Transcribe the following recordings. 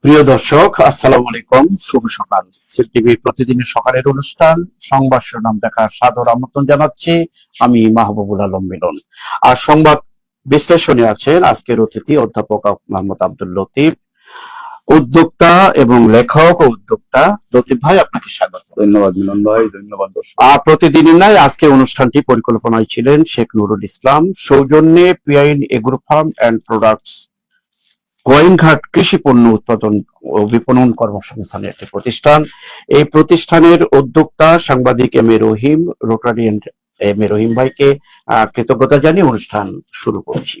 প্রিয় দর্শক, আসসালামু আলাইকুম। শুভ সকাল। সিল টিভির প্রতিদিনের সকালের অনুষ্ঠান সংবাদ শিরোনাম দেখার সাদর আমন্ত্রণ জানাচ্ছি আমি মাহবুবুল আলম মিলন। আর সংবাদ বিশ্লেষণে আছেন আজকের অতিথি অধ্যাপক মোহাম্মদ আব্দুল লতিফ, উদ্যোক্তা এবং লেখক ও উদ্যোক্তা। লতিফ ভাই, আপনাকে স্বাগত। ধন্যবাদ মিলন ভাই, ধন্যবাদ দর্শক। প্রতিদিনই নাই আজকে অনুষ্ঠানটি পরিকল্পনায় ছিলেন শেখ নুরুল ইসলাম, সৌজন্যে পিআইন agro farm and products Gowainghat কৃষি পণ্য উৎপাদন ও বিপণন কর্মসংস্থানের একটি প্রতিষ্ঠান। এই প্রতিষ্ঠানের উদ্যোক্তা সাংবাদিক M A Rahim, Rotarian M A রহিম ভাইকে কৃতজ্ঞতা জানিয়ে অনুষ্ঠান শুরু করছি।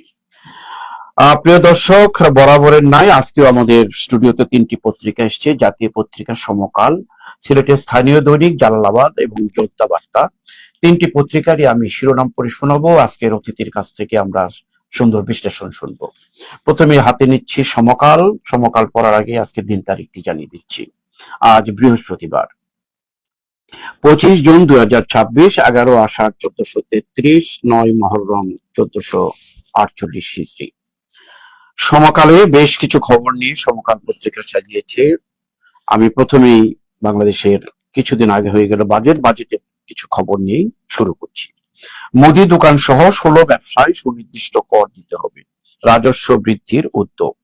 প্রিয় দর্শক, বরাবরের নাই আজকেও আমাদের স্টুডিওতে তিনটি পত্রিকা এসছে। জাতীয় পত্রিকা সমকাল, সিলেটের স্থানীয় দৈনিক জালালাবাদ এবং যোদ্ধা বার্তা। তিনটি পত্রিকারই আমি শিরোনাম পড়ে শোনাবো। আজকের অতিথির কাছ থেকে আমরা সুন্দর বিশ্লেষণ শুনবো। প্রথমে হাতে নিচ্ছি সমকাল। সমকাল পড়ার আগে আজকে দিন তারিখটি জানিয়ে দিচ্ছি। আজ বৃহস্পতিবার 25 জুন 2026, 11 আষাঢ় 1433, 9 মহররম 1448 হিজরি। সমকালে বেশ কিছু খবর নিয়ে সমকাল পত্রিকা সাজিয়েছে। আমি প্রথমেই বাংলাদেশের কিছুদিন আগে হয়ে গেল বাজেটের কিছু খবর নিয়ে শুরু করছি। মুদি দোকান সহ 16 ব্যবসায় সুনির্দিষ্ট কর দিতে হবে, রাজস্ব বৃদ্ধির উদ্যোগ।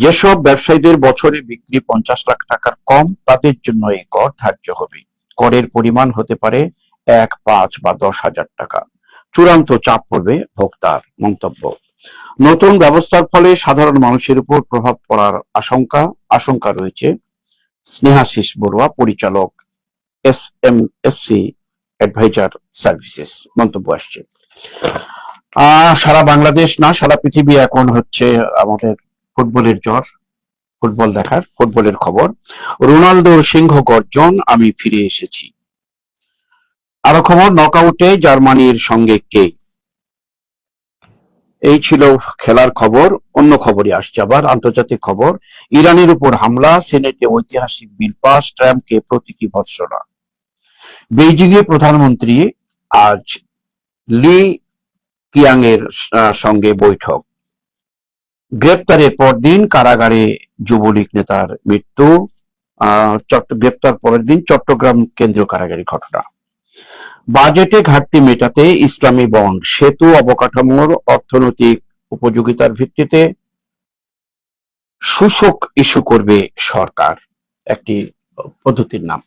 যেসব ব্যবসায়ীদের বছরে বিক্রি 50 লাখ টাকার কম, তাদের জন্য এই কর ধার্য হবে। করের পরিমাণ হতে পারে 1, 5 বা 10,000 টাকা। চূড়ান্ত চাপ পড়বে ভোক্তার। মন্তব্য: নতুন ব্যবস্থার ফলে সাধারণ মানুষের উপর প্রভাব পড়ার আশঙ্কা রয়েছে। স্নেহাশিস বড়ুয়া, পরিচালক, SMSC অ্যাডভাইজার সার্ভিসেস। মন্তব্য আসছে। সারা বাংলাদেশ না, সারা পৃথিবী এখন হচ্ছে আমাদের ফুটবলের জ্বর। ফুটবলের খবর। রোনালদোর সিংহ গর্জন, আমি ফিরে এসেছি। আরো খবর, নকআউটে জার্মানির সঙ্গে কে। এই ছিল খেলার খবর। অন্য খবরই আসছে আবার, আন্তর্জাতিক খবর। ইরানের উপর হামলা, সিনেটে ঐতিহাসিক বিল পাস, ট্রাম্পকে প্রতীকী ভর্ৎসনা। বেইজিং এ প্রধানমন্ত্রী আজ লি কিয়াং এর সঙ্গে বৈঠক। গ্রেপ্তারের পরদিন কারাগারে যুবলীগ নেতার মৃত্যু। গ্রেপ্তার পরের দিন চট্টগ্রাম কেন্দ্রীয় কারাগারে ঘটনা। বাজেটে ঘাটতি মেটাতে ইসলামী বন্ড, সেতু অবকাঠামোর অর্থনৈতিক উপযোগিতার ভিত্তিতে সূচক ইস্যু করবে সরকার, একটি পদ্ধতির নাম।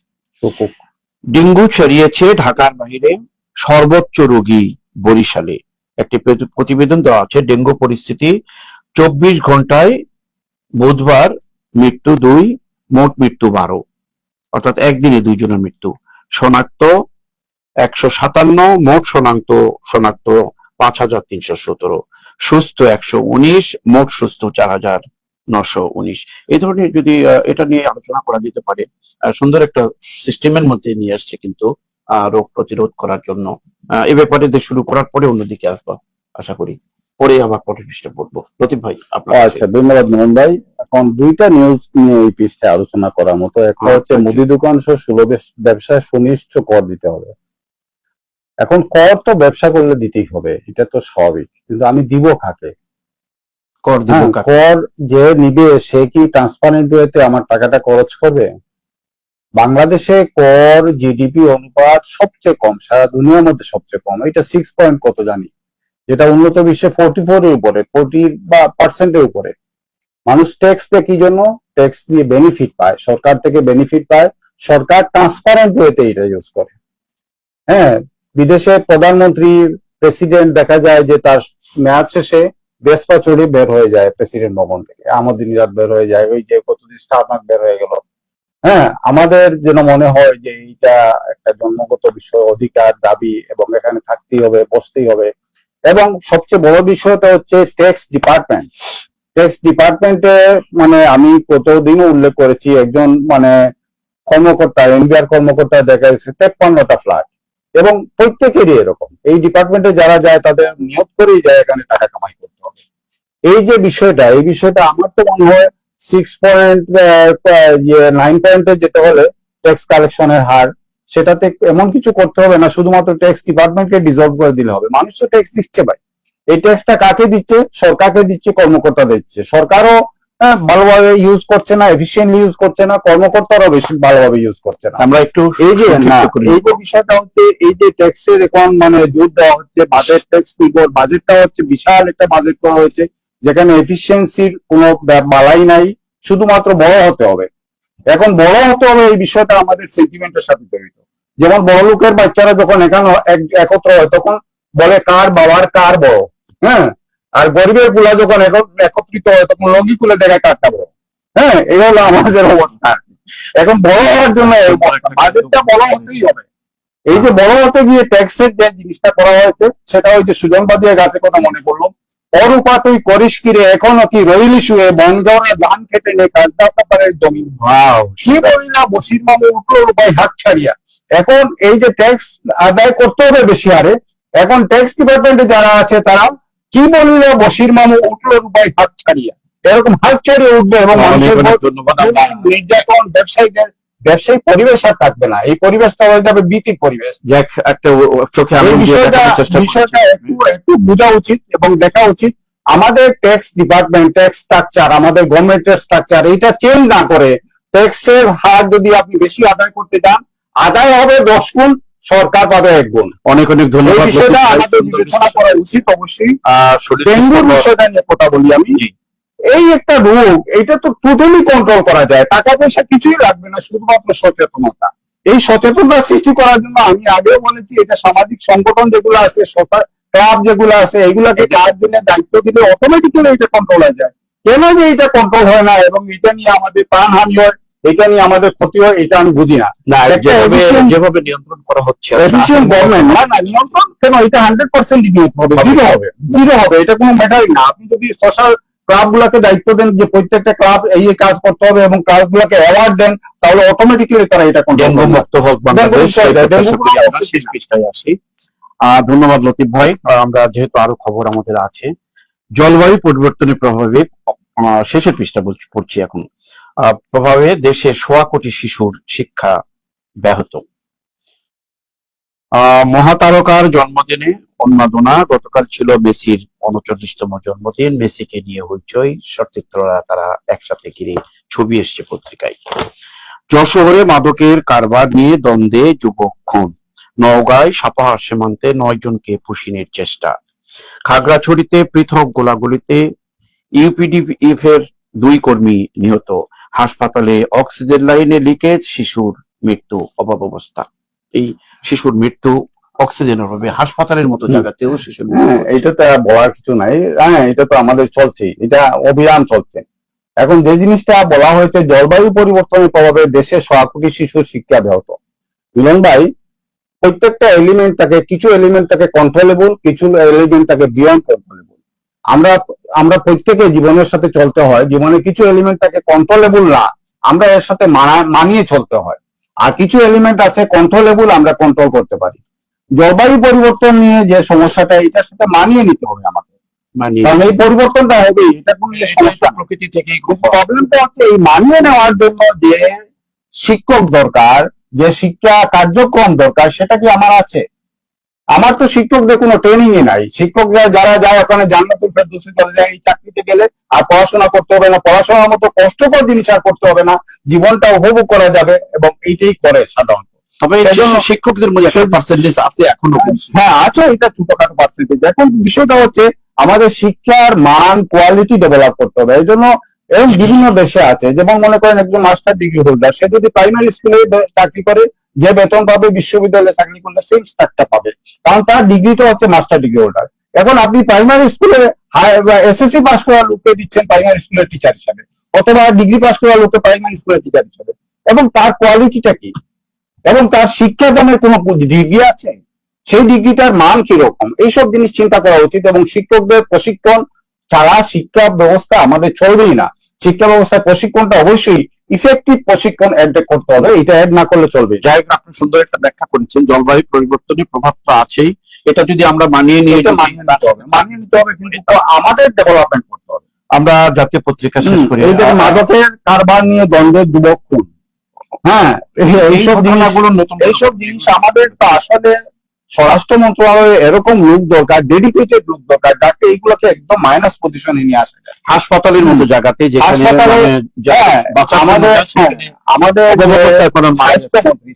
ডেঙ্গু ছড়িয়েছে ঢাকার বাইরে, সর্বোচ্চ রোগী বরিশালে। একটি প্রতিবেদন দেওয়া আছে। ডেঙ্গু পরিস্থিতি 24 ঘন্টায় বুধবার মৃত্যু 2, মোট মৃত্যু 12, অর্থাৎ একদিনে 2 জনের মৃত্যু। শনাক্ত 157, মোট শনাক্ত 5317, সুস্থ 119, মোট সুস্থ 4919। এই ধরনের যদি এটা নিয়ে আলোচনা করা যেতে পারে। সুন্দর একটা সিস্টেমের মধ্যে নিয়ে আসছে কিন্তু রোগ প্রতিরোধ করার জন্য। এ ব্যাপারে শুরু করার পরে অন্যদিকে আসবো আশা করি, পরে আবার পরের পৃষ্ঠে বলবো। লতিফ ভাই, আপনার। আচ্ছা, ধন্যবাদ মোহন ভাই। এখন দুইটা নিউজ নিয়ে এই পৃষ্ঠায় আলোচনা করার মতো। একটা হচ্ছে মুদি দোকান সহ 16 ব্যবসায় সুনির্দিষ্ট কর দিতে হবে। এখন কর তো ব্যবসা করলে দিতেই হবে, এটা তো স্বাভাবিক, কিন্তু আমি দিব কাকে? কর যে নিবে সে কি ট্রান্সপারেন্ট ওয়েতে আমার টাকাটা খরচ করবে? বাংলাদেশে কর জিডিপি অনুপাত সবচেয়ে কম, সারা দুনিয়ার মধ্যে সবচেয়ে কম। এটা 6 পয়েন্ট কত জানি, যেটা উন্নত বিশ্বে 44 এর উপরে, 40% উপরে। মানুষ ট্যাক্স দেয় কি জন্য? ট্যাক্স দিয়ে বেনিফিট পায়, সরকার থেকে বেনিফিট পায়। সরকার ট্রান্সপারেন্ট ওয়েতে এটা ইউজ করে। হ্যাঁ, বিদেশে প্রধানমন্ত্রী, প্রেসিডেন্ট দেখা যায় যে তার মেয়াদ শেষে বেসপা চড়ে বের হয়ে যায় প্রেসিডেন্ট ভবন থেকে, আমদিনিরাত বের হয়ে যায়, ওই যে কতদিন স্টারমার্ক বের হয়ে গেল। হ্যাঁ, আমাদের যেন মনে হয় যে এইটা একটা জন্মগত বিষয়, অধিকার, দাবি, এবং এখানে থাকতেই হবে, বসতেই হবে। এবং সবচেয়ে বড় বিষয়টা হচ্ছে ট্যাক্স ডিপার্টমেন্ট। ট্যাক্স ডিপার্টমেন্টে মানে আমি কতদিনও উল্লেখ করেছি, একজন মানে কর্মকর্তা, এনবিআর কর্মকর্তা দেখা যাচ্ছে 53টা ফ্ল্যাট, এবং প্রত্যেকেরই এরকম। এই ডিপার্টমেন্টে যারা যায় তাদের নিয়োগ করেই যায় এখানে টাকা কামাই করতে হবে। এই যে বিষয়টা, এই বিষয়টা আমার তো মনে হয় 6.9 পয়েন্টে যেতে হলে ট্যাক্স কালেকশনের হার, সেটাতে এমন কিছু করতে হবে না শুধুমাত্র ট্যাক্স ডিপার্টমেন্টকে ডিজলভ করে দিলে হবে। মানুষ তো ট্যাক্স দিচ্ছে ভাই। এই ট্যাক্সটা কাকে দিচ্ছে? সরকারকে দিচ্ছে, কর্মকর্তা দিচ্ছে। সরকারও ভালোভাবে ইউজ করছে না, এফিসিয়েন্টলি ইউজ করছে না, কর্মকর্তারাও বেশি ভালোভাবে ইউজ করছে না। আমরা একটু এই যে না, সংক্ষিপ্ত করে এই যে বিষয়টা হচ্ছে, এই যে ট্যাক্সের এখন মানে জোর দেওয়া হচ্ছে, বাজেট ট্যাক্স বাজেটটা হচ্ছে বিশাল একটা বাজেট করা হয়েছে, যেখানে এফিসিয়েন্সির কোনো বালাই নাই, শুধুমাত্র বড় হতে হবে। এখন বড় হতে হবে এই বিষয়টা আমাদের সেন্টিমেন্টের সাথে জড়িত। যেমন বড় লোকের বাচ্চারা যখন এখানে একত্র হয় তখন বলে কার বাবার কার বড়, হ্যাঁ, আর গরিবের গুলা যখন একত্রিত হয় তখন লগি খুলে দেখায় কারটা বড়। হ্যাঁ, এই হলো আমাদের অবস্থা। এখন বড় হওয়ার জন্য বাজেটটা বড় হতেই হবে। এই যে বড় হতে গিয়ে ট্যাক্সের যে জিনিসটা করা হয়েছে সেটা হচ্ছে সুজনবাদী গাছের কথা মনে করলো, অরূপা তুই করিস কিরে এখনো কি রইলি শুয়ে, বনজনে ধান খেটে নে কাজটা পারের জমি। কি বলি না বসির মামু উঠলো রূপায় হাত ছাড়িয়া। এখন এই যে ট্যাক্স আদায় করতে হবে বেশি হারে, এখন ট্যাক্স ডিপার্টমেন্টে যারা আছে তারা কি বললো বসির মামু উঠলো রূপায় হাত ছাড়িয়া, এরকম হাত ছাড়িয়ে উঠবে এবং মানুষের নির্যাতন, ব্যবসায়িক পরিবেশ আর থাকবে না। এই পরিবেশটা হয়ে যাবে ভীতির পরিবেশ। যাক, একটা চোখে এই আঙুল দিয়ে বিষয়টা দেখানোর চেষ্টা বিষয়টা একটু বোঝা উচিত এবং দেখা উচিত। আমাদের ট্যাক্স ডিপার্টমেন্ট, ট্যাক্স স্ট্রাকচার, আমাদের গভর্নমেন্টের স্ট্রাকচার এটা চেঞ্জ না করে ট্যাক্সের হার যদি আপনি বেশি আদায় করতে চান, আদায় হবে 10 গুণ, সরকার পাবে 1 গুণ। অনেক অনেক এই ধন্যবাদ। বিষয়টা আমাদের বিবেচনা করা উচিত অবশ্যই। ডেঙ্গুর বিষয়টা নিয়ে কথা বলি আমি। এই একটা রোগ, এটা তো টোটালি কন্ট্রোল করা যায়, টাকা পয়সা কিছুই লাগবে না, শুধুমাত্র সচেতনতা। এই সচেতনতা সৃষ্টি করার জন্য আমি আগেও বলেছি, এটা সামাজিক সংগঠন যেগুলো আছে, ক্লাব যেগুলো আছে, এগুলাকে কাজ দিলে, দায়িত্ব দিলে অটোমেটিক্যালি এটা কন্ট্রোল হয়ে যায়। কেন যে এটা কন্ট্রোল হয় না এবং এটা নিয়ে আমাদের প্রাণহানি হয়, এটা নিয়ে আমাদের ক্ষতি হয়, এটা আমি বুঝি না। যেভাবে নিয়ন্ত্রণ করা হচ্ছে এফিসিয়েন্ট গভর্নমেন্ট না নিয়ন্ত্রণ কেন, এটা 100% নিয়ন্ত্রণ হবে, জিরো হবে, এটা কোনো ম্যাটারই না। আপনি যদি সোশ্যাল ক্লাব গুলাকে দায়িত্ব দেন যে প্রত্যেকটা ক্লাব এই কাজ করতে হবে এবং ক্লাব গুলাকে অ্যাওয়ার্ড দেন, তাহলে অটোমেটিক্যালি তারা এটা ডেঙ্গু মুক্ত হোক বাংলাদেশ। আমরা শেষ পৃষ্ঠায় আসি। ধন্যবাদ লতিফ ভাই। আমরা যেহেতু আরো খবর আমাদের আছে, জলবায়ু পরিবর্তনের প্রভাবে শেষের পৃষ্ঠা পড়ছি এখন। প্রভাবে দেশে 1.25 কোটি শিশুর শিক্ষা ব্যাহত। মহাতারকার জন্মদিনে উন্মাদনা। গতকাল ছিল মেসির 39তম জন্মদিন। মেসিকে নিয়ে হইচই, সতীর্থরা তারা একসাথে ঘিরে ছবি এসছে পত্রিকায়। যশোরে মাদকের কারবার নিয়ে দ্বন্দ্বে যুবক খুন। নওগাঁয় সাপাহার সীমান্তে 9 জনকে পুশিনের চেষ্টা। খাগড়াছড়িতে পৃথক গোলাগুলিতে ইউপিডিএফ এর 2 কর্মী নিহত। হাসপাতালে অক্সিজেন লাইনে লিকেজ, শিশুর মৃত্যু, অভাব অবস্থা। এই শিশুর মৃত্যু অক্সিজেনের অভাবে হাসপাতালের মতো জায়গাতেও শিশুর মৃত্যু। এটা তো বলার কিছু নাই। হ্যাঁ, এটা তো আমাদের চলছে, এটা অভিযান চলছে। এখন যে জিনিসটা বলা হয়েছে জলবায়ু পরিবর্তনের প্রভাবে দেশে 1.25 কোটি শিশুর শিক্ষা ব্যাহত। মিলন ভাই, প্রত্যেকটা এলিমেন্ট থাকে, কিছু এলিমেন্ট থাকে কন্ট্রোলেবল, কিছু এলিমেন্ট থাকে বিয়ন্ড কন্ট্রোলেবল। আমরা প্রত্যেকে জীবনের সাথে চলতে হয়, জীবনে কিছু এলিমেন্ট থাকে কন্ট্রোলেবল না, আমরা এর সাথে মানিয়ে চলতে হয়। আর কিছু এলিমেন্ট আছে কন্ট্রোলেবল, আমরা কন্ট্রোল করতে পারি। জলবায়ু পরিবর্তন নিয়ে যে সমস্যাটা, এটার সাথে মানিয়ে নিতে হবে আমাকে, কারণ এই পরিবর্তনটা হবে, এটা কোনো সমস্যা প্রকৃতি থেকেই। প্রবলেমটা হচ্ছে এই মানিয়ে নেওয়ার জন্য যে শিক্ষক দরকার, যে শিক্ষা কার্যক্রম দরকার, সেটা কি আমার আছে? আমার তো শিক্ষকদের কোনো ট্রেনিং ই নাই। শিক্ষকরা যারা যায় ওখানে জান্নাতুল ফেরদৌসে চলে যায়, এই চাকরিতে গেলে আর পড়াশোনা করতে হবে না, পড়াশোনার মতো কষ্টকর জিনিস আর করতে হবে না, জীবনটা উপভোগ করা যাবে, এবং এইটাই করে সাধারণত। তবে শিক্ষকদের মধ্যে একটা পার্সেন্টেজ আছে এখনো। হ্যাঁ আছে, এটা ছোটখাটো পার্সেন্টেজ। এখন বিষয়টা হচ্ছে আমাদের শিক্ষার মান, কোয়ালিটি ডেভেলপ করতে হবে। এই জন্য এরকম বিভিন্ন দেশে আছে, যেমন মনে করেন একজন মাস্টার ডিগ্রি হোল্ডার, সে যদি প্রাইমারি স্কুলে চাকরি করে, যে বেতন পাবে বিশ্ববিদ্যালয়ে চাকরি করলে সেম স্ট্রাকচার পাবে, কারণ তার ডিগ্রিটা হচ্ছে মাস্টার ডিগ্রি হোল্ডার। এখন আপনি প্রাইমারি স্কুলে এসএসসি পাস করা লোককে দিচ্ছেন প্রাইমারি স্কুলের টিচার হিসাবে, অথবা ডিগ্রি পাস করা লোককে প্রাইমারি স্কুলের টিচার হিসাবে, এবং তার কোয়ালিটিটা কি, এবং তার শিক্ষাদানের কোনো ডিগ্রি আছে, সেই ডিগ্রিটার মান কিরকম, এইসব জিনিস চিন্তা করা উচিত। এবং শিক্ষকদের প্রশিক্ষণ ছাড়া শিক্ষা ব্যবস্থা আমাদের চলবেই না। শিক্ষা ব্যবস্থায় প্রশিক্ষণটা অবশ্যই ইফেক্টিভ প্রশিক্ষণ অ্যাড করতে হবে, এটা অ্যাড না করলে চলবে। যাই হোক, আপনি সুন্দর একটা ব্যাখ্যা করেছেন। জলবায়ু পরিবর্তনের প্রভাব তো আছেই, এটা যদি আমরা মানিয়ে নিয়ে মানিয়ে নিতে হবে, কিন্তু আমাদের ডেভেলপমেন্ট করতে হবে। আমরা জাতীয় পত্রিকা শেষ করি। মাদকের কারবার নিয়ে দ্বন্দ্বের যুবক খুন। হ্যাঁ, এইসব ঘটনাগুলো নতুন, এইসব জিনিস আমাদের তো আসলে স্বরাষ্ট্র মন্ত্রণালয়ে এরকম লোক দরকার, ডেডিকেটেড লোক দরকার, যাতে এইগুলোকে একদম মাইনাস পজিশনে নিয়ে আসা যায়। হাসপাতালের মতো জায়গাতে যেখানে হাসপাতালে, মানে হ্যাঁ, বাঁচার জন্য আমাদের যায়, সেখানে আমাদের অপব্যবস্থার কোনো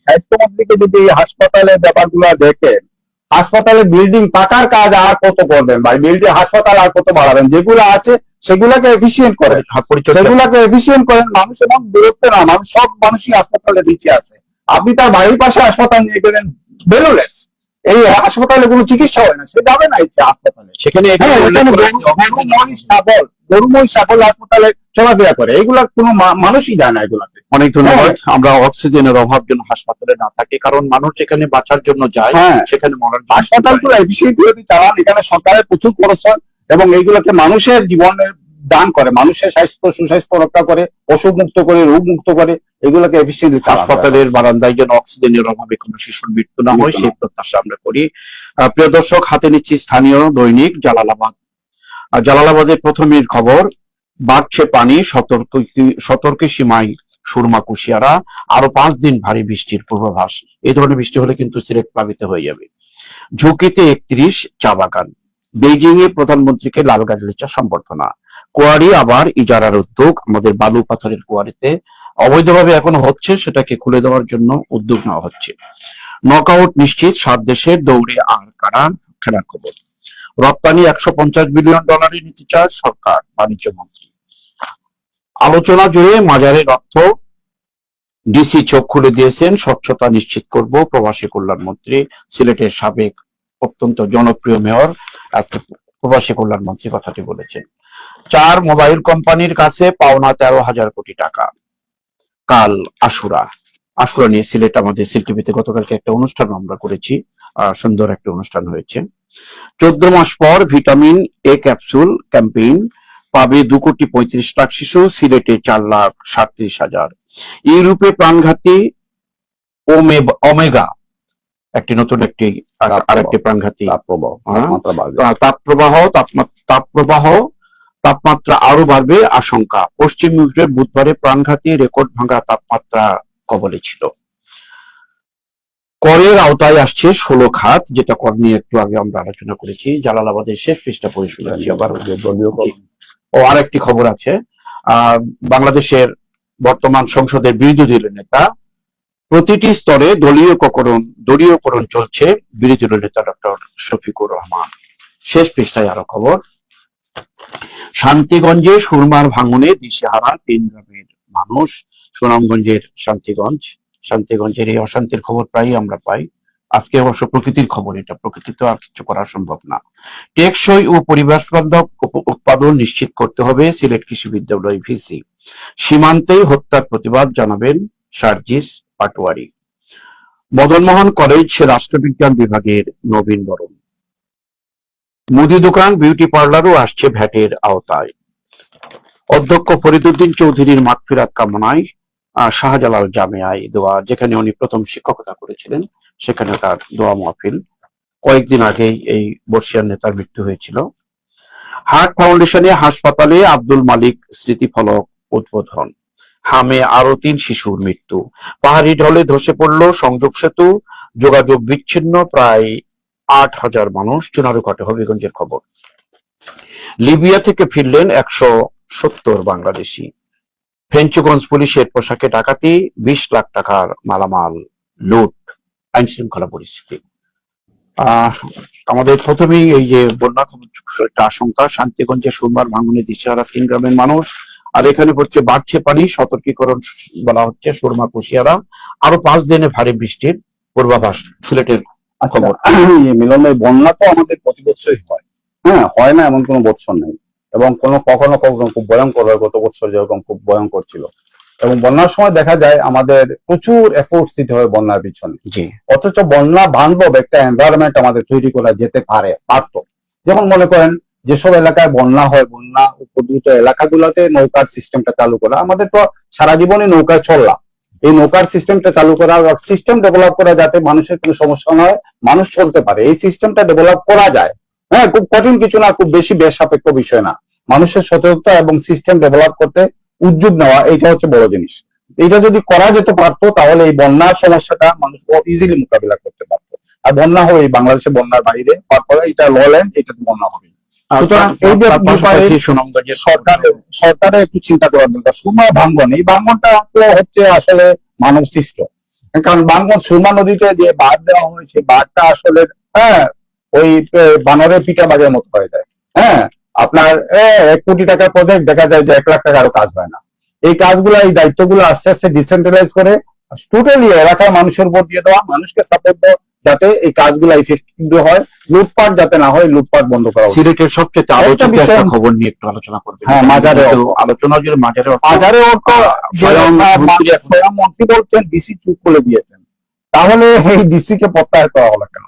স্বাস্থ্যমন্ত্রীকে যদি এই হাসপাতালের ব্যাপারগুলো দেখে, হাসপাতালে বিল্ডিং পাকার কাজ আর কত করবেন ভাই, বিল্ডিং হাসপাতাল আর কত বাড়াবেন, যেগুলো আছে সেগুলাকে এফিসিয়েন্ট করেন, পরিচর্যা সেগুলাকে এফিসিয়েন্ট করেন। মানুষ এবং বিরক্ত না, মানুষ সব মানুষই হাসপাতালে নিচে আছে। আপনি তার বাড়ির পাশে হাসপাতাল নিয়ে গেলেন, বেরোলেন, এই হাসপাতালে কোনো চিকিৎসা হয় না, সে যাবে না ইচ্ছা হাসপাতালে। সেখানে হ্যাঁ, এখানে গরু মহিষ ছাগল হাসপাতালে চলাফেরা করে, এইগুলা কোনো মানুষই যায় না এগুলাতে। অনেক ধন্যবাদ। আমরা অক্সিজেনের অভাব যেন হাসপাতালে না থাকে, কারণ মানুষ যেখানে বাঁচার জন্য যায় হ্যাঁ, সেখানে মরার জন্য হাসপাতালগুলো এফিসিয়েন্ট যদি চালান, এখানে সরকারের প্রচুর খরচ হয় এবং এইগুলোকে মানুষের জীবনের দান করে, মানুষের স্বাস্থ্য সুস্বাস্থ্য রক্ষা করে, অসুখ মুক্ত করে, রোগ মুক্ত করে, এগুলোকে এফিসিয়েন্টলি হাসপাতালের বারান্দায় যেন অক্সিজেনের অভাবে কোনো শিশুর মৃত্যু না হয়, সেই প্রত্যাশা আমরা করি। প্রিয় দর্শক, হাতে নিচ্ছি স্থানীয় দৈনিক জালালাবাদ। জালালাবাদের প্রথমের খবর, বাড়ছে পানি, সতর্ক সীমায় সুরমা কুশিয়ারা, আরো 5 দিন ভারী বৃষ্টির পূর্বাভাস। এই ধরনের বৃষ্টি হলে কিন্তু সিলেট প্লাবিত হয়ে যাবে। ঝুঁকিতে 31 চা বাগান। বেইজিং এ প্রধানমন্ত্রীকে লাল গালিচা সম্বর্ধনা। কোয়ারি আবার ইজারার উদ্যোগ। আমাদের বালু পাথরের কোয়ারিতে অবৈধভাবে এখনো হচ্ছে, সেটাকে খুলে দেওয়ার জন্য উদ্যোগ নেওয়া হচ্ছে। নকআউট নিশ্চিত 7 দেশের দৌড়ে আর কারা, খেলার খবর। রপ্তানি $150 বিলিয়ন নিতে চায় সরকার, বাণিজ্য মন্ত্রী। আলোচনা জুড়ে মাজারের অর্থ, ডিসি চোখ খুলে দিয়েছেন, স্বচ্ছতা নিশ্চিত করব, প্রবাসী কল্যাণ মন্ত্রী। সিলেটের সাবেক অত্যন্ত জনপ্রিয় মেয়র আজকে প্রবাসী কল্যাণ মন্ত্রী কথাটি বলেছেন। 4 মোবাইল কোম্পানির কাছে পাওনা 13,000 কোটি টাকা। কাল আশুরা নিয়ে সিলেট, আমাদের সিল টিভিতে গতকালকে একটা অনুষ্ঠান আমরা করেছি, সুন্দর একটা অনুষ্ঠান হয়েছে। 14 মাস পর ভিটামিন এ ক্যাপসুল ক্যাম্পেইন পাবে 2,35,00,000 শিশু, সিলেটে 4,37,000। ইউরোপে প্রাণঘাতী ওমেগা একটি নতুন আরেকটি প্রাণঘাতী তাপমাত্রা আরো বাড়বে আশঙ্কা। পশ্চিম ইউরোপে বুধবারে প্রাণঘাতী রেকর্ড ভাঙা তাপমাত্রা কবলে ছিল। করের আওতায় আসছে 16 খাত, যেটা কর নিয়ে একটু আগে আমরা আলোচনা করেছি। জালালাবাদের শেষ পৃষ্ঠা পড়ে শুনেছি আবার। ও আরেকটি খবর আছে, বাংলাদেশের বর্তমান সংসদের বিরোধী দলের নেতা, প্রতিটি স্তরে দলীয়করণ চলছে, বিরোধী দলের নেতা ডক্টর শফিকুর রহমান। শেষ পৃষ্ঠায় আরো খবর। শান্তিগঞ্জে সুরমার ভাঙনে দিশেহারা 3 গ্রামের মানুষ। সুনামগঞ্জের শান্তিগঞ্জের এই অশান্তির খবর প্রায়ই আমরা পাই। আজকে অবশ্য প্রকৃতির খবর, এটা প্রকৃতি তো আর কিছু করা সম্ভব না। টেকসই ও পরিবেশ বান্ধব উৎপাদন নিশ্চিত করতে হবে, সিলেট কৃষি বিশ্ববিদ্যালয় ভিসি। সীমান্তেই হত্যার প্রতিবাদ জানাবেন সার্জিস পাটোয়ারি। মদনমোহন কলেজ রাষ্ট্রবিজ্ঞান বিভাগের নবীন বরণ। মুদি দোকান, বিউটি পার্লারও আসছে ভ্যাটের আওতায়। অধ্যক্ষ ফরিদউদ্দিন চৌধুরীর মাগফিরাত কামনায় শাহজালাল জামিয়ায় দোয়া, যেখানে উনি প্রথম শিক্ষকতা করেছিলেন, সেখানে তার দোয়া মাহফিল। কয়েকদিন আগেই এই বর্ষিয়ান নেতার মৃত্যু হয়েছিল। হার্ট ফাউন্ডেশনে হাসপাতালে আব্দুল মালিক স্মৃতিফলক উদ্বোধন। হামে আরো 3 শিশুর মৃত্যু। পাহাড়ি ঢলে ধসে পড়ল সংযোগ সেতু, যোগাযোগ বিচ্ছিন্ন প্রায় 8,000 মানুষ। চুনারুঘাটে হবিগঞ্জের খবর। লিবিয়া থেকে ফিরলেন 170 বাংলাদেশি। ফেঞ্চুগঞ্জ পুলিশের পোশাকে ডাকাতি, 20 লাখ টাকার মালামাল লুট। আইন শৃঙ্খলা পরিস্থিতি, আমাদের প্রথমেই এই যে বন্যা একটা আশঙ্কা, শান্তিগঞ্জে সুরমার ভাঙনে দিশেহারা 3 গ্রামের মানুষ। আর এখানে বাড়ছে পানি, সতর্কীকরণ বলা হচ্ছে সুরমা কুশিয়ারা, আরো 5 দিনে ভারী বৃষ্টির পূর্বাভাস। সিলেটের খবর। মিলন ভাই, বন্যা তো আমাদের প্রতি বছরই হয়, হ্যাঁ, হয় না এমন কোনো বছর নেই, এবং কখনো খুব ভয়ঙ্কর হয়। গত বছর যেরকম খুব ভয়ঙ্কর ছিল, এবং বন্যার সময় দেখা যায় আমাদের প্রচুর এফোর্টস দিতে হয় বন্যার পিছনে। অথচ বন্যা বান্ধব একটা এনভায়রনমেন্ট আমাদের তৈরি করা যেতে পারতো। যেমন মনে করেন, যেসব এলাকায় বন্যা হয়, বন্যা উপদ্রুত এলাকাগুলোতে নৌকার সিস্টেমটা চালু করা। আমাদের তো সারা জীবনই নৌকায় চললাম, এই নৌকার সিস্টেমটা চালু করা, সিস্টেম ডেভেলপ করা যাতে মানুষের কোনো সমস্যা নয়, মানুষ চলতে পারে, এই সিস্টেমটা ডেভেলপ করা যায়। হ্যাঁ, খুব কঠিন কিছু না, খুব বেশি বেশ সাপেক্ষ বিষয় না। মানুষের সতর্কতা এবং সিস্টেম ডেভেলপ করতে উদ্যোগ নেওয়া, এটা হচ্ছে বড় জিনিস। এটা যদি করা যেতে পারতো, তাহলে এই বন্যার সমস্যাটা মানুষ ইজিলি মোকাবিলা করতে পারতো। আর বন্যা হবে বাংলাদেশে, বন্যার বাইরে তারপরে এটা লল্যান্ড, এটা বন্যা হবে। সুতরাং এই ব্যাপারে সুনামগঞ্জের সরকারের একটু চিন্তা করার দরকার। সুরমা ভাঙ্গন, এই ভাঙ্গনটা হচ্ছে আসলে মানব সৃষ্ট, কারণ ভাঙ্গন সুরমা নদীতে যে বাঁধ দেওয়া হয়েছে, বাঁধটা আসলে ওই বানরের পিঠা বাগের মতো হয়ে যায়। আপনার 1 কোটি টাকার প্রজেক্ট, দেখা যায় যে 1 লাখ টাকারও কাজ হয় না। এই কাজগুলো, এই দায়িত্বগুলো আস্তে আস্তে ডিসেন্ট্রালাইজ করে টোটালি এলাকার মানুষের উপর দিয়ে দেওয়া, মানুষকে সাপোর্ট দেওয়া, যাতে এই কাজগুলো ইফেক্টিভ হয়, লুটপাট যাতে না হয়, লুটপাট বন্ধ করা। সিলেটের সবচেয়ে আলোচিত একটা খবর নিয়ে একটু আলোচনা করবেন। হ্যাঁ, মাজারে আলোচনা যে মাজারে অর্থ স্বয়ং মন্ত্রী বলছেন ডিসি চুপ করে দিয়েছেন, তাহলে এই ডিসি কে প্রত্যাহার করা হলো কেন?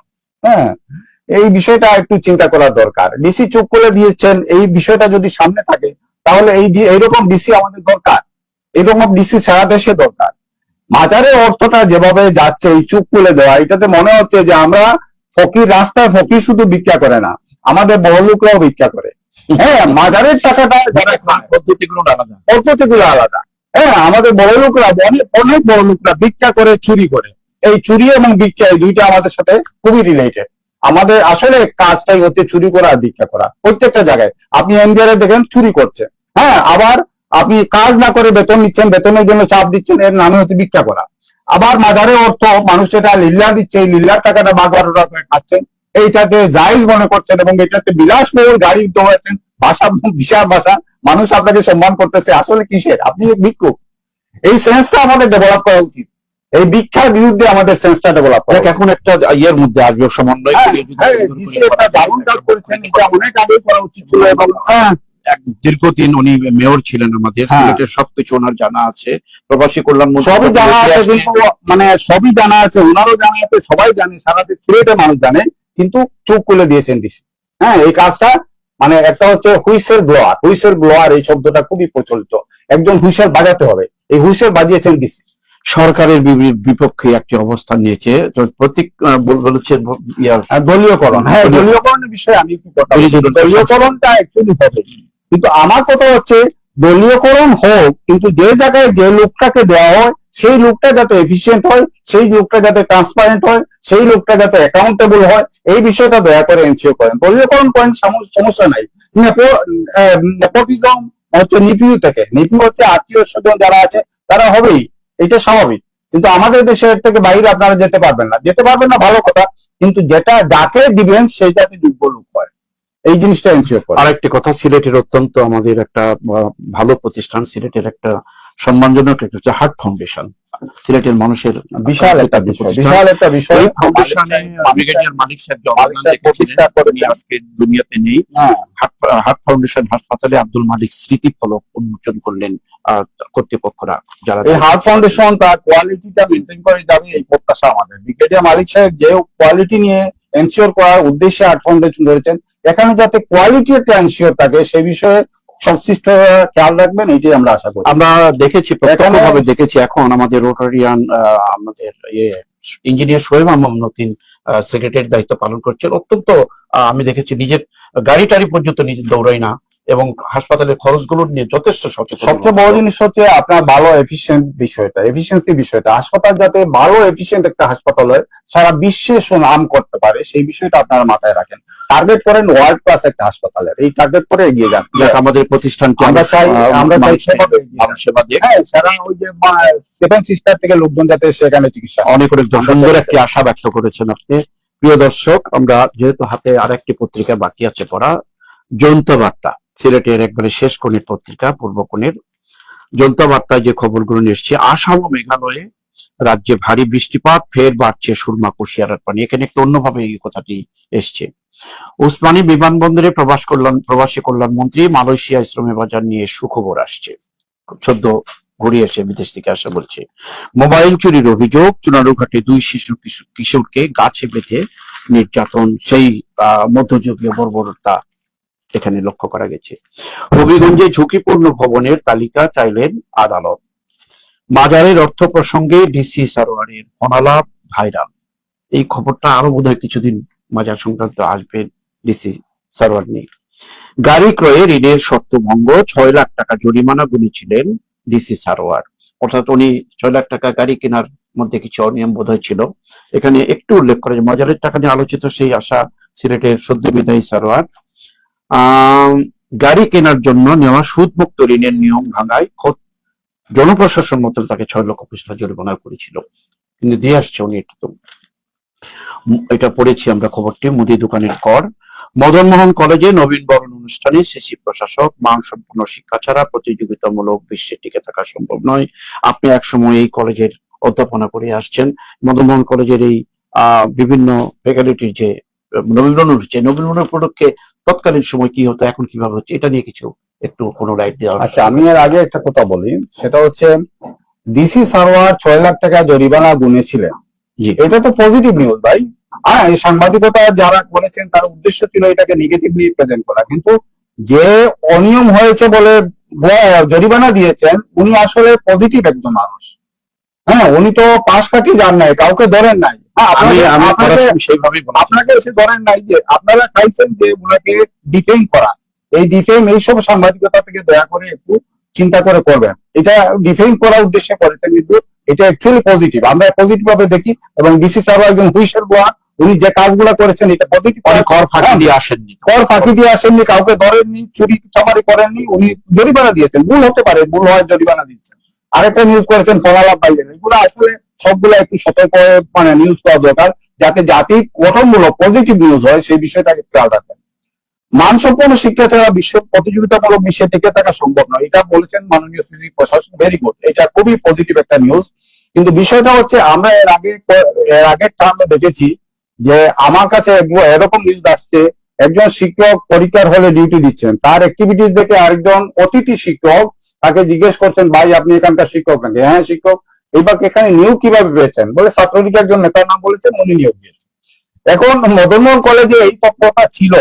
এই বিষয়টা একটু চিন্তা করার দরকার। ডিসি চুপ করে দিয়েছেন, এই বিষয়টা যদি সামনে থাকে তাহলে এইরকম ডিসি আমাদের দরকার, এরকম ডিসি সারা দেশে দরকার। মাজারের অর্থটা যেভাবে যাচ্ছে, এই চুপ করে দেওয়া, এটাতে মনে হচ্ছে যে আমরা ফকির, রাস্তায় ফকির শুধু ভিক্ষা করে না, আমাদের বড় লোকরাও ভিক্ষা করে। মাজারের টাকাটা যারা পদ্ধতিগুলো আলাদা, আলাদা। আমাদের বড় লোকরা, অনেক বড় লোকরা ভিক্ষা করে, চুরি করে। এই চুরি এবং ভিক্ষা, এই দুইটা আমাদের সাথে খুবই রিলেটেড। আমাদের আসলে কাজটাই হচ্ছে চুরি করা আর ভিক্ষা করা। প্রত্যেকটা জায়গায় আপনি এনজিআরে দেখেন চুরি করছে, আবার আপনি কাজ না করে বেতন নিচ্ছেন, বেতনের জন্য চাপ দিচ্ছেন, এর নামে হচ্ছে ভিক্ষা করা। আবার মাজারের অর্থ মানুষ যেটা লিল্লা দিচ্ছে, এই লিল্লার টাকাটা বাঘ বারোটা করে খাচ্ছেন, এইটাকে জায়েজ মনে করছেন এবং এটাতে বিলাসবহুল গাড়ি দৌড়াচ্ছেন, ভাষা বিশাল ভাষা, মানুষ আপনাকে সম্মান করতেছে। আসলে কিসের? আপনি ভিক্ষুক। এই সেন্সটা আমাদের ডেভেলপ করা উচিত। এই ভিক্ষার বিরুদ্ধে আমাদের সেন্সটা ডেভেলপ করা। এখন একটা ইয়ের মধ্যে আসবে সমন্বয়, দারুণ কাজ করেছেন, এটা অনেক আগে করা উচিত ছিল। এবং দীর্ঘদিন উনি মেয়র ছিলেন আমাদের সিলেটের, সবকিছু ওনার জানা আছে, প্রবাসী কল্যাণ সবই জানা আছে, কিন্তু সবই জানা আছে, ওনারও জানা আছে, সবাই জানে, সারা সিলেটের মানুষ জানে, কিন্তু চুপ করে দিয়েছেন ডিসি। এই কাজটা একটা হচ্ছে হুইসেল ব্লোয়ার, এই শব্দটা খুবই প্রচলিত। একজন হুইসেল বাজাতে হবে, এই হুইসেল বাজিয়েছেন ডিসি। সরকারের বিপক্ষে একটি অবস্থান নিয়েছে, প্রতীক বলেছে দলীয়করণ। দলীয়করণের বিষয়ে আমি একটু কথা বলি। দলীয়করণটা অ্যাকচুয়ালি হবে, কিন্তু আমার কথা হচ্ছে দলীয়করণ হোক, কিন্তু যে জায়গায় যে লোকটাকে দেওয়া হয় সেই লোকটা যাতে এফিসিয়েন্ট হয়, সেই লোকটা যাতে ট্রান্সপারেন্ট হয়, সেই লোকটা যাতে অ্যাকাউন্টেবল হয়, এই বিষয়টা দয়া করে এনশিওর করেন। দলীয়করণ করেন, সমস্যা নাই। নেপোটিজম হচ্ছে নিপিউ থেকে, নিপিউ হচ্ছে আত্মীয় স্বজন যারা আছে তারা হবেই, এটা স্বাভাবিক। কিন্তু আমাদের দেশের থেকে বাইরে আপনারা যেতে পারবেন না, ভালো কথা, কিন্তু যাকে দিবেন সেই যাতে যোগ্য লোক হয়, এই জিনিসটা এনশিওর করে। আরেকটি কথা, সিলেটের অত্যন্ত আমাদের একটা ভালো প্রতিষ্ঠান, সিলেটের একটা সম্মানজনক একটা হচ্ছে হার্ট ফাউন্ডেশন, সিলেটের মানুষের বিশাল একটা বিষয়। ফাউন্ডেশনে ব্রিগেডিয়ার মালিক সাহেব আজকে দুনিয়াতে নেই। হার্ট ফাউন্ডেশন হাসপাতালে আব্দুল মালিক স্মৃতি ফলক উন্মোচন করলেন কর্তৃপক্ষরা, যারা এই হার্ট ফাউন্ডেশন তার কোয়ালিটিটা মেনটেন করে যাবে, এই প্রত্যাশা আমাদের। ব্রিগেডিয়ার মালিক সাহেব যে কোয়ালিটি নিয়ে এনশিওর করার উদ্দেশ্যে হার্ট ফাউন্ডেশন ধরেছেন, এখানে যাতে কোয়ালিটি একটা এনশিওর থাকে সেই বিষয়ে সংশ্লিষ্ট খেয়াল রাখবেন, এটাই আমরা আশা করি। আমরা দেখেছি, প্রত্যক্ষভাবে দেখেছি। এখন আমাদের রোটারিয়ান আমাদের ইঞ্জিনিয়ার শোয়েব আহমদ নতিন সেক্রেটারির দায়িত্ব পালন করছেন। অত্যন্ত আমি দেখেছি নিজের গাড়ি টাড়ি পর্যন্ত নিজে দৌড়াই না, এবং হাসপাতালের খরচগুলো নিয়ে যথেষ্ট সচেতন। সবচেয়ে বড় জিনিস হচ্ছে আপনার ভালো এফিসিয়েন্সি বিষয়টা। হাসপাতাল যাতে ভালো এফিসিয়েন্ট একটা হাসপাতাল হয়, সারা বিশ্বে সুনাম করতে পারে, সেই বিষয়টা আপনারা মাথায় রাখেন। টার্গেট করেন ওয়ার্ল্ড ক্লাস একটা হাসপাতালের, এই টার্গেট করে এগিয়ে যান। আমাদের প্রতিষ্ঠানকে আমরা চাই সেবা দিয়ে, সারা ওই যে 7 সিস্টার থেকে লোকজন যাতে সেখানে চিকিৎসা। অনেক সুন্দর একটি আশা ব্যক্ত করেছেন আপনি। প্রিয় দর্শক, আমরা যেহেতু হাতে আরেকটি পত্রিকা বাকি আছে পড়া, জয়ন্ত বার্তা, সিলেটের একবারে শেষ কোণের পত্রিকা, পূর্ব কোণের জয়ন্ত বার্তায় যে খবরগুলো নিয়ে এসছে, আসাম ও মেঘালয়ে রাজ্যে ভারী বৃষ্টিপাত, ফের বাড়ছে সুরমা কুশিয়ারার পানি। এখানে একটু অন্যভাবে এই কথাটি এসছে। ওসমানী বিমানবন্দরে প্রবাসী কল্যাণ মন্ত্রী মালয়েশিয়া শ্রমে বাজার নিয়ে সুখবর আসছে। সদ্য ঘুরে এসে বিদেশ থেকে আসা বলছে। মোবাইল চুরির অভিযোগ, চুনারুঘাটে 2 কিশোরকে গাছে বেঁধে নির্যাতন, সেই মধ্যযুগীয় বর্বরতা এখানে লক্ষ্য করা গেছে। হবিগঞ্জে ঝুঁকিপূর্ণ ভবনের তালিকা চাইলেন আদালত। মাজারের অর্থ প্রসঙ্গে ডিসি সারোয়ারের অনালাপ ভাইরাল। এই খবরটা আরো বোধহয় কিছুদিন মাজার সংক্রান্ত আসবে ডিসি সারোয়ার নিয়ে। গাড়ি ক্রয়ে ঋণের শর্ত ভঙ্গ, 6 লাখ টাকা জরিমানা গুনেছিলেন ডিসি সারোয়ার। অর্থাৎ উনি 6 লাখ টাকা গাড়ি কেনার মধ্যে কিছু অনিয়ম বোধহয় ছিল। এখানে একটু উল্লেখ করে যে মজারের টাকা নিয়ে আলোচিত সেই আশা সিলেটের সদ্য বিদায়ী সারোয়ার গাড়ি কেনার জন্য নেওয়া সুদমুক্ত ঋণের নিয়ম ভাঙায় খোদ জনপ্রশাসন মন্ত্রী তাকে 6,20,000 জরিমানা করেছিল, কিন্তু দিয়ে আসছে উনি। এটা পড়েছি আমরা খবরটি। মুদি দোকানের কর। মদনমোহন কলেজে নবীন বরণ অনুষ্ঠানে সিসি প্রশাসক মানসম্পন্ন শিক্ষা ছাড়া প্রতিযোগিতামূলক বিশ্বে টিকে থাকা সম্ভব নয়। আপনি একসময় এই কলেজের অধ্যাপনা করে আসছেন। মদনমোহন কলেজের এই বিভিন্ন ফ্যাকাল্টির যে নবীকরণ হচ্ছে, নবীকরণ উপলক্ষে তৎকালীন সময় কি হতো, এখন কিভাবে হচ্ছে, এটা নিয়ে কিছু একটু কোনো রাইট দেওয়া। আচ্ছা, আমি এর আগে একটা কথা বলি, সেটা হচ্ছে ডিসি সারোয়ার 6 লাখ টাকা জরিমানা গুনেছিলেন। জি, এটা তো পজিটিভ নিউজ ভাই। হ্যাঁ, এই সাংবাদিকতা যারা করেছেন তার উদ্দেশ্য ছিল এটাকে নেগেটিভলি প্রেজেন্ট করা, কিন্তু যে অনিয়ম হয়েছে বলে জরিমানা দিয়েছেন উনি আসলে পজিটিভ একজন মানুষ। হ্যাঁ, উনি তো পাশ কাটি যান নাই, কাউকে ধরেন নাই। হ্যাঁ, আপনাকে এসে ধরেন নাই যে আপনারা চাইছেন যে ওনাকে ডিফেম করা। এই ডিফেম এইসব সাংবাদিকতা থেকে দয়া করে একটু চিন্তা করে করবেন। এটা ডিফেম করার উদ্দেশ্যে করেছেন, কিন্তু এটা অ্যাকচুয়ালি পজিটিভ, আমরা পজিটিভ ভাবে দেখি। এবং ডিসি সাহেব একজন হুইসেল ব্লোয়ার, উনি যে কাজগুলো করেছেন এটা পজিটিভ। কর ফাঁকি দিয়ে আসেননি, কাউকে ধরেননি, চুরি চামারি করেননি, উনি জরিমানা দিয়েছেন। ভুল হতে পারে, ভুল হয় জরিমানা দিচ্ছেন। আরেকটা নিউজ করেছেন ফলালাভ বাইরেন, এগুলো আসলে সবগুলো একটু সতর্ক মানে নিউজ করা দরকার, যাতে জাতি গঠনমূলক পজিটিভ নিউজ হয়, সেই বিষয়টাকে খেয়াল রাখবেন। মানসম্পন্ন শিক্ষা ছাড়া বিশ্ব প্রতিযোগিতামূলক বিশ্বে টিকে থাকা সম্ভব নয়, এটা বলেছেন মাননীয় সিসি প্রশাসন। ভেরি গুড, এটা খুবই পজিটিভ একটা নিউজ। কিন্তু বিষয়টা হচ্ছে আমরা এর আগের টার্মে দেখেছি যে আমার কাছে এরকম নিউজ আসছে, একজন শিক্ষক পরীক্ষার হলে ডিউটি দিচ্ছেন, তার অ্যাক্টিভিটিস দেখে আরেকজন অতিথি শিক্ষক তাকে জিজ্ঞেস করছেন, ভাই আপনি এখানকার শিক্ষক নাকি? হ্যাঁ শিক্ষক। এইবার এখানে নিয়োগ কিভাবে পেয়েছেন? বলে ছাত্রলীগের একজন নেতার নাম বলেছেন, উনি নিয়োগ দিয়েছেন। এখন মদনমোহন কলেজে এই তৎপরতা ছিল।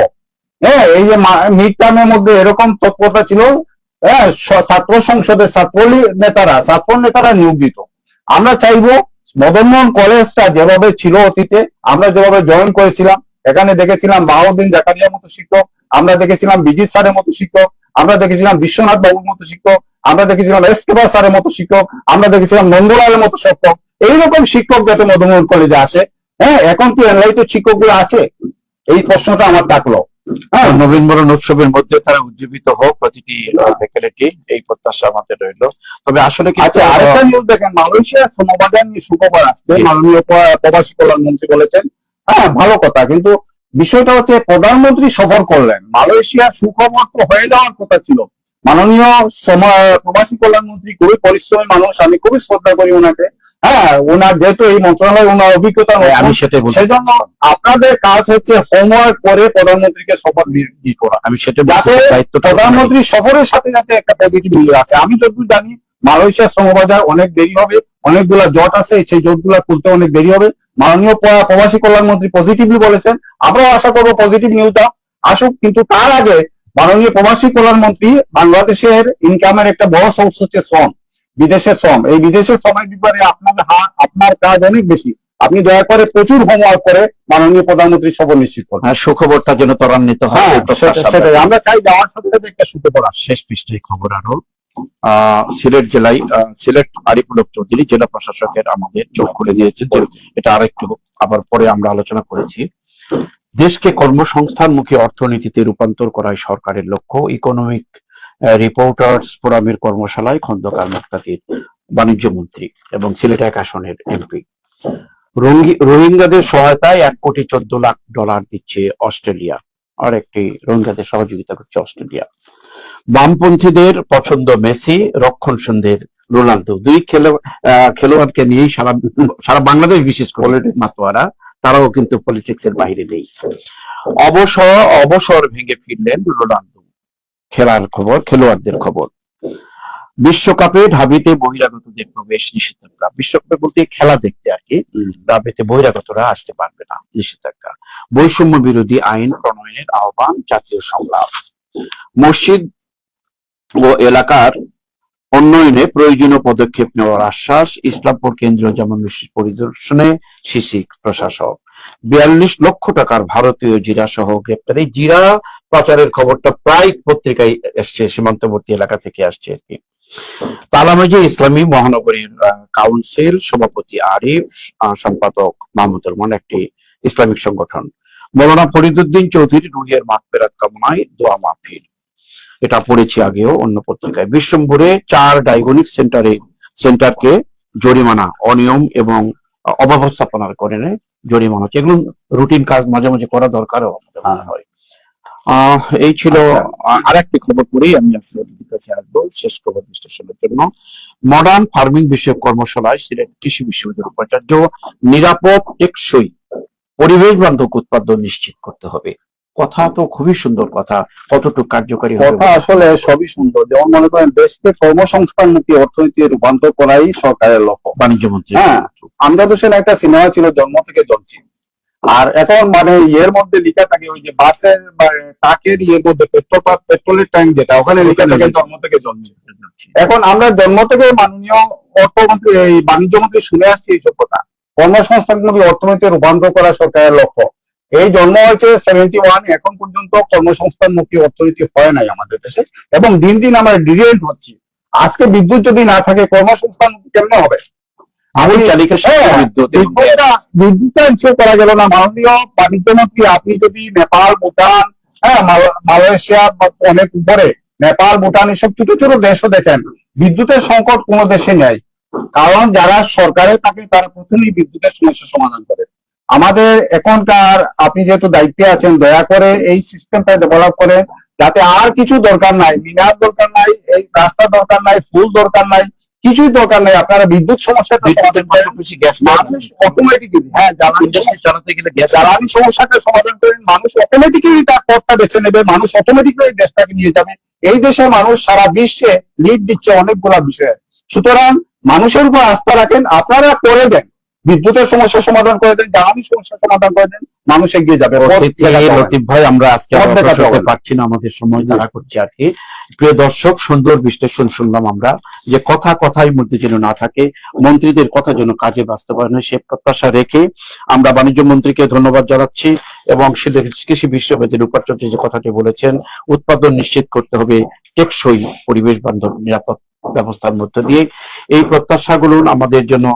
হ্যাঁ, এই যে মিড টার্মের মধ্যে এরকম তৎপরতা ছিল। হ্যাঁ, ছাত্র সংসদের ছাত্র নেতারা নিয়োগ দিত। আমরা চাইবো মদনমোহন কলেজটা যেভাবে ছিল অতীতে, আমরা যেভাবে জয়েন করেছিলাম, এখানে দেখেছিলাম বাহাউদ্দিন জাকারিয়ার মতো শিক্ষক, আমরা দেখেছিলাম বিজিৎ স্যারের মতো শিক্ষক, আমরা দেখেছিলাম বিশ্বনাথ বাবুর মতো শিক্ষক, আমরা দেখেছিলাম এসকেবার স্যারের মতো শিক্ষক, আমরা দেখেছিলাম নন্দলালের মতো শিক্ষক। এইরকম শিক্ষক যাতে মদনমোহন কলেজে আসে। হ্যাঁ, এখন কি এনলাইটেড শিক্ষক গুলো আছে? এই প্রশ্নটা আমার থাকলো। হ্যাঁ, নবীন বরণ উৎসবের মধ্যে তারা উজ্জীবিত হোক প্রতিটি ফ্যাকাল্টি, এই প্রত্যাশা আমাদের রইল। তবে আসলে আচ্ছা, আরেকটা নিউজ দেখেন, মালয়েশিয়ার শ্রমবাজার নিয়ে সুখবর আসছে, মাননীয় প্রবাসী কল্যাণ মন্ত্রী বলেছেন। হ্যাঁ, ভালো কথা, কিন্তু বিষয়টা হচ্ছে প্রধানমন্ত্রী সফর করলেন মালয়েশিয়া, সুখবর তো হয়ে যাওয়ার কথা ছিল। মাননীয় প্রবাসী কল্যাণ মন্ত্রী খুবই পরিশ্রমী মানুষ, আমি খুবই শ্রদ্ধা করি ওনাকে। হ্যাঁ, ওনার যেহেতু এই মন্ত্রণালয় ওনার অভিজ্ঞতা, আমি সেটাই বলছি, সেই জন্য আপনাদের কাজ হচ্ছে হোমওয়ার্ক করে প্রধানমন্ত্রীকে শপথ করা। আমি সেটা যাতে প্রধানমন্ত্রী সফরের সাথে সাথে একটা পজিটিভ নিউজ আছে। আমি যতদূর জানি মালয়েশিয়ার শ্রমবাজার অনেক দেরি হবে, অনেকগুলা জট আছে, সেই জটগুলা খুলতে অনেক দেরি হবে। মাননীয় প্রবাসী কল্যাণ মন্ত্রী পজিটিভলি বলেছেন, আমরাও আশা করবো পজিটিভ নিউজটা আসুক। কিন্তু তার আগে মাননীয় প্রবাসী কল্যাণ মন্ত্রী বাংলাদেশের ইনকামের একটা বড় সোর্স হচ্ছে শ্রম, বিদেশের শ্রম। এই বিদেশের শ্রমের ব্যাপারে আপনার কাজ অনেক বেশি। আপনি দয়া করে প্রচুর হোমওয়ার্ক করে মাননীয় প্রধানমন্ত্রী সফর নিশ্চিত করেন। সুখবরটা যেন ত্বরান্বিত হয়, সেটাই আমরা চাই। যাওয়ার সাথে সাথে একটা সুখবর। শেষ পৃষ্ঠায় খবর আরো। সিলেট জেলায় সিলেট আরিফুল চৌধুরী জেলা প্রশাসকের আমাদের চোখ খুলে দিয়েছে, যে এটা আরেকটু আবার পরে আমরা আলোচনা করেছি। দেশকে কর্মসংস্থানমুখী অর্থনীতিতে রূপান্তর করাই সরকারের লক্ষ্য। ইকোনমিক রিপোর্টার্স ফোরামের কর্মশালায় খন্দকার মুক্তাদির বাণিজ্য মন্ত্রী এবং সিলেট 1 আসনের এমপি। রোহিঙ্গাদের সহায়তায় $1,14,00,000 দিচ্ছে অস্ট্রেলিয়া, আর একটি রোহিঙ্গাদের সহযোগিতা করছে অস্ট্রেলিয়া। বামপন্থীদের পছন্দ মেসি, রক্ষণসন্দের রোনালদো। দুই খেলোয়াড়কে নিয়েই সারা বাংলাদেশ, বিশেষ করে মাতোয়ারা, তারাও কিন্তু পলিটিক্স এর বাইরে নেই। অবসর ভেঙে ফিরলেন রোনালদো। খেলোয়াড়দের খবর। বিশ্বকাপে ঢাবিতে বহিরাগতদের প্রবেশ নিষেধাজ্ঞা। বিশ্বকাপে বলতে খেলা দেখতে আর কি, ঢাবিতে বহিরাগতরা আসতে পারবে না, নিষেধাজ্ঞা। বৈষম্য বিরোধী আইন প্রণয়নের আহ্বান, জাতীয় সংলাপ। মসজিদ ও এলাকার উন্নয়নে প্রয়োজনীয় পদক্ষেপ নেওয়ার আশ্বাস। ইসলামপুর কেন্দ্রীয় জামা মসজিদ পরিদর্শনে সিসি প্রশাসক। 42 লক্ষ টাকার ভারতীয় জিরা সহ গ্রেপ্তারি। জিরা পাচারের খবরটা প্রায় পত্রিকায় এসছে, সীমান্তবর্তী এলাকা থেকে আসছে আর কি। তালামাজি ইসলামী মহানগরীর কাউন্সিল সভাপতি আরিফ, সম্পাদক মাহমুদুর রহমান, একটি ইসলামিক সংগঠন। মৌলানা ফরিদউদ্দিন চৌধুরী রুহের মাগফিরাত কামনায় দোয়া মাহফিল, এটা পড়েছি আগেও অন্য পত্রিকায়। বিশ্বম্ভরে 4 ডায়াগনস্টিক সেন্টারকে জরিমানা, অনিয়ম এবং অব্যবস্থাপনার কারণে জরিমানা হচ্ছে। এগুলো রুটিন কাজ মাঝে মাঝে করা দরকারও আমাদের মনে হয়। এই ছিল আরেকটি খবর পড়েই আমি আজকে অতিথির কাছে আসবো শেষ খবর বিশ্লেষণের জন্য। মডার্ন ফার্মিং বিষয়ক কর্মশালায় সিলেট কৃষি বিশ্ববিদ্যালয়ের উপাচার্য নিরাপদ, টেকসই, পরিবেশ বান্ধব উৎপাদন নিশ্চিত করতে হবে। কথা তো খুবই সুন্দর কথা, কতটুকু কার্যকারী হবে? কথা আসলে সবই সুন্দর, যেমন মনে করেন দেশকে কর্মসংস্থানমুখী অর্থনীতি রূপান্তর করাই সরকারের লক্ষ্য। বাণিজ্য মন্ত্রী আমজাদ হোসেন একটা সিনেমা ছিল জন্ম থেকে জ্বলছি, আর এখন মানে ইয়ের মধ্যে লেখা থাকে ওই যে বাসের বা ট্রাকের ইয়ের মধ্যে পেট্রোলের ট্যাঙ্ক যেটা, ওখানে লেখা থাকে জন্ম থেকে জ্বলছে। এখন আমরা জন্ম থেকে মাননীয় অর্থমন্ত্রী, এই বাণিজ্য মন্ত্রী শুনে আসছি এইসব কথা, কর্মসংস্থানমুখী অর্থনীতি রূপান্তর করা সরকারের লক্ষ্য। এই জন্ম হয়েছে 71, এখন পর্যন্ত কর্মসংস্থানমুখী অর্থনীতি হয় নাই আমাদের দেশে, এবং দিন দিন আমরা ডিগ্রেড হচ্ছি। আজকে বিদ্যুৎ যদি না থাকে কর্মসংস্থান কেমনে হবে? বিদ্যুৎটা ইনশিওর করা গেল না। মাননীয় বাণিজ্য মন্ত্রী, আপনি যদি নেপাল, ভুটান, মালয়েশিয়া অনেক উপরে নেপাল, ভুটান এসব ছোট ছোট দেশও দেখেন, বিদ্যুতের সংকট কোনো দেশে নেই, কারণ যারা সরকারে থাকে তারা প্রথমেই বিদ্যুতের সমস্যা সমাধান করে। আমাদের এখনকার আপনি যেহেতু দায়িত্বে আছেন, দয়া করে এই সিস্টেমটা ডেভেলপ করে, যাতে আর কিছু দরকার নাই, মিনার দরকার নাই, এই রাস্তা দরকার নাই, ফুল দরকার নাই, কিছুই দরকার নাই, আপনারা বিদ্যুৎ সমস্যাটা সমাধান করেন। মানুষ অটোমেটিক্যালি, জ্বালানি সমস্যাটা সমাধান করেন, মানুষ অটোমেটিক্যালি তার পথটা বেছে নেবে, মানুষ অটোমেটিক্যালি দেশটাকে নিয়ে যাবে। এই দেশের মানুষ সারা বিশ্বে লিড দিচ্ছে অনেকগুলা বিষয়ে। সুতরাং মানুষের উপর আস্থা রাখেন, আপনারা করে দেন, বিদ্যুতের সমস্যা সমাধান করে দেন, জ্বালানি সমস্যা সমাধান করে দেন, মানুষ এগিয়ে যাবে। লতিফ ভাই, আমরা আজকে পারছি না, আমাদের সময় দ্বারা করছি আর কি। প্রিয় দর্শক, সুন্দর বিশ্লেষণ শুনলাম আমরা, যে কথা কথার মধ্যে যেন না থাকে, মন্ত্রীদের কথা যেন কাজে বাস্তবায়ন হয়, সে প্রত্যাশা রেখে আমরা বাণিজ্য মন্ত্রীকে ধন্যবাদ জানাচ্ছি। এবং কৃষি বিশ্ববিদ্যালয়ের উপাচার্য যে কথাটি বলেছেন, উৎপাদন নিশ্চিত করতে হবে টেকসই, পরিবেশ বান্ধব, নিরাপদ ব্যবস্থার মধ্য দিয়ে, এই প্রত্যাশাগুলো আমাদের জন্য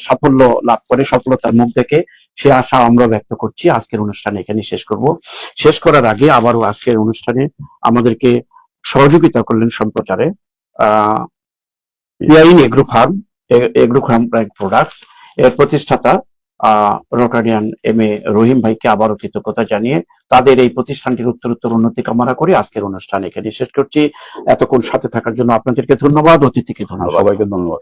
সাফল্য লাভ করে, সফলতার মুখ দেখে সে আশা আমরা ব্যক্ত করছি। আজকের অনুষ্ঠান এখানে শেষ করব। শেষ করার আগে আবারও আজকের অনুষ্ঠানে আমাদেরকে সহযোগিতা করলেন সম্প্রচারে পিআইন এগ্রো ফার্ম প্রোডাক্টস এর প্রতিষ্ঠাতা রোটারিয়ান এম.এ. রহিম ভাইকে আবারও কৃতজ্ঞতা জানিয়ে তাদের এই প্রতিষ্ঠানটির উত্তরোত্তর উন্নতি কামনা করে আজকের অনুষ্ঠান এখানে শেষ করছি। এতক্ষণ সাথে থাকার জন্য আপনাদেরকে ধন্যবাদ, অতিথিকে ধন্যবাদ, সবাইকে ধন্যবাদ।